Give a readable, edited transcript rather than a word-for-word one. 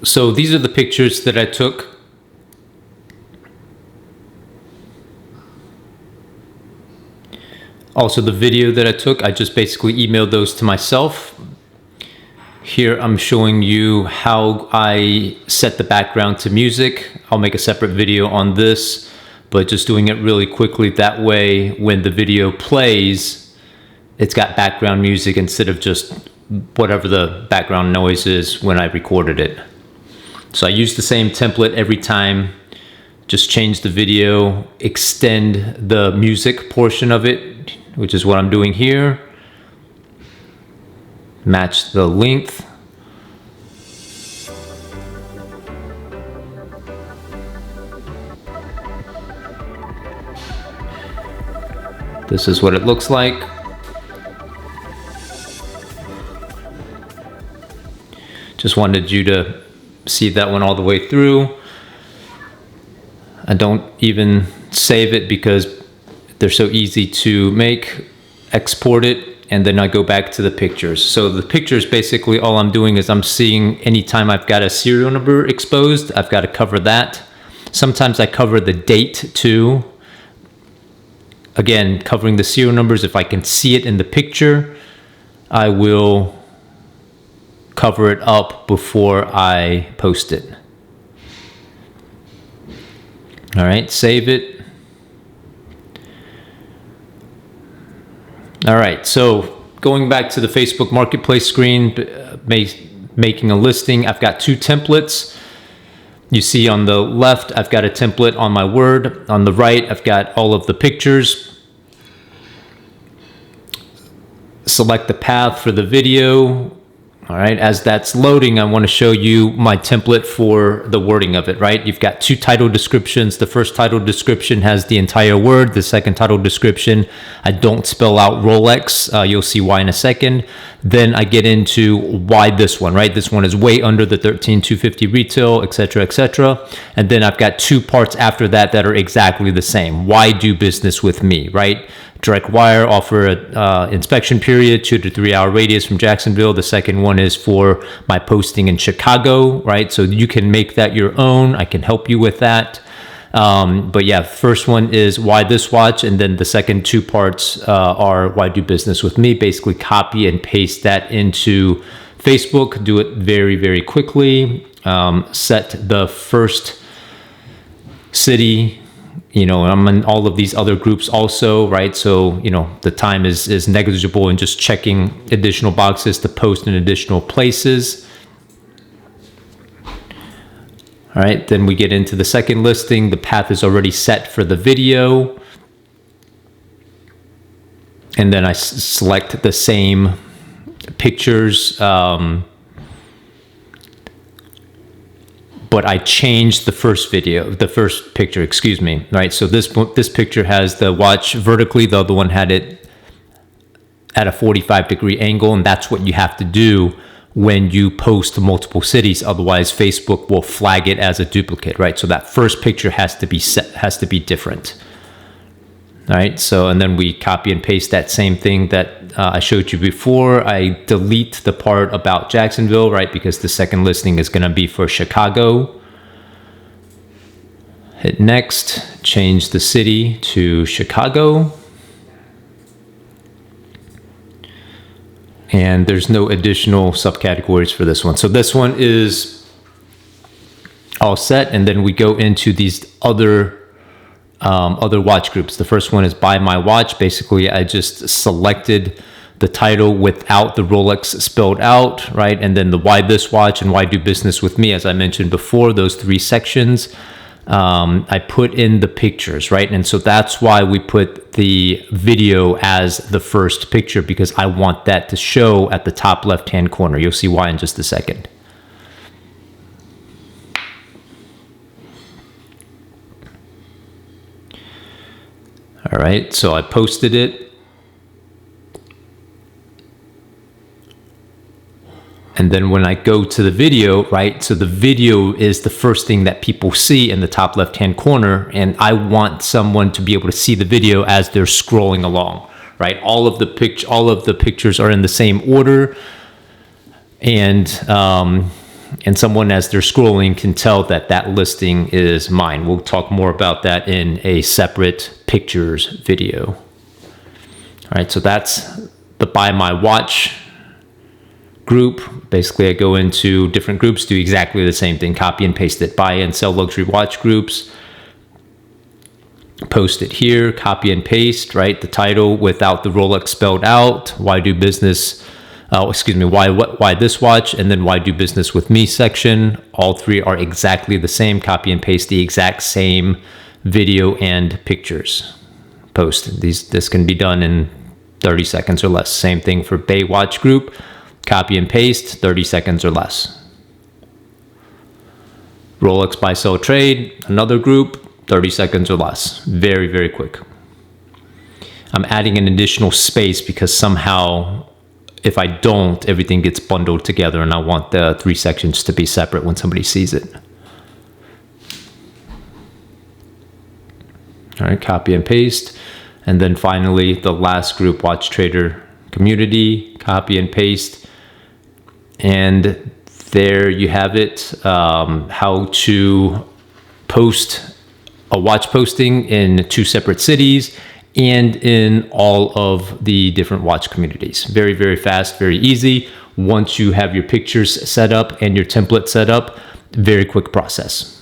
So these are the pictures that I took. Also the video that I took, I just basically emailed those to myself. Here I'm showing you how I set the background to music. I'll make a separate video on this, but just doing it really quickly. That way, when the video plays, it's got background music instead of just whatever the background noise is when I recorded it. So I use the same template every time. Just change the video, extend the music portion of it, which is what I'm doing here. Match the length. This is what it looks like. Just wanted you to see that one all the way through. I don't even save it because they're so easy to make. Export it, and then I go back to the pictures. So the pictures, basically all I'm doing is I'm seeing anytime I've got a serial number exposed, I've got to cover that. Sometimes I cover the date too. Again, covering the serial numbers, if I can see it in the picture, I will cover it up before I post it. All right, save it. All right, so going back to the Facebook Marketplace screen, making a listing, I've got two templates. You see on the left, I've got a template on my Word. On the right, I've got all of the pictures. Select the path for the video. All right, as that's loading, I want to show you my template for the wording of it, right? You've got two title descriptions. The first title description has the entire word. The second title description, I don't spell out Rolex. You'll see why in a second. Then I get into why this one, right? This one is way under the 13,250 retail, etc., etc. And then I've got two parts after that that are exactly the same. Why do business with me, right? Direct Wire offer a inspection period, 2 to 3 hour radius from Jacksonville. The second one is for my posting in Chicago, right? So you can make that your own. I can help you with that. But yeah, first one is why this watch, and then the second two parts are why do business with me. Basically copy and paste that into Facebook. Do it very, very quickly. Set the first city. You know, I'm in all of these other groups also, right? So, you know, the time is negligible in just checking additional boxes to post in additional places. All right, then we get into the second listing. The path is already set for the video. And then I select the same pictures, but I changed the first picture, excuse me, right? So this picture has the watch vertically, the other one had it at a 45-degree angle, and that's what you have to do when you post to multiple cities. Otherwise, Facebook will flag it as a duplicate, right? So that first picture has to be different. All right, so, and then we copy and paste that same thing that I showed you before. I delete the part about Jacksonville, right? Because the second listing is gonna be for Chicago. Hit next, change the city to Chicago. And there's no additional subcategories for this one. So this one is all set, and then we go into these other watch groups. The first one is Buy My Watch. Basically, I just selected the title without the Rolex spelled out, right? And then the Why This Watch and Why Do Business With Me, as I mentioned before, those three sections. I put in the pictures, right? And so that's why we put the video as the first picture, because I want that to show at the top left-hand corner. You'll see why in just a second. All right, so I posted it. And then when I go to the video, right, so the video is the first thing that people see in the top left-hand corner, and I want someone to be able to see the video as they're scrolling along, right? All of the pictures are in the same order, and and someone, as they're scrolling, can tell that that listing is mine. We'll talk more about that in a separate pictures video. All right, so that's the Buy My Watch group. Basically, I go into different groups, do exactly the same thing, copy and paste it. Buy and sell luxury watch groups, post it here, copy and paste, right? The title without the Rolex spelled out. Why do business? Why this watch, and then why do business with me section. All three are exactly the same. Copy and paste the exact same video and pictures. Post this can be done in 30 seconds or less. Same thing for Bay Watch Group. Copy and paste, 30 seconds or less. Rolex Buy Sell Trade, another group, 30 seconds or less. Very, very quick. I'm adding an additional space because somehow, if I don't, everything gets bundled together, and I want the 3 sections to be separate when somebody sees it. All right, copy and paste. And then finally, the last group, Watch Trader Community, copy and paste. And there you have it, how to post a watch posting in 2 separate cities and in all of the different watch communities. Very, very fast, very easy. Once you have your pictures set up and your template set up, very quick process.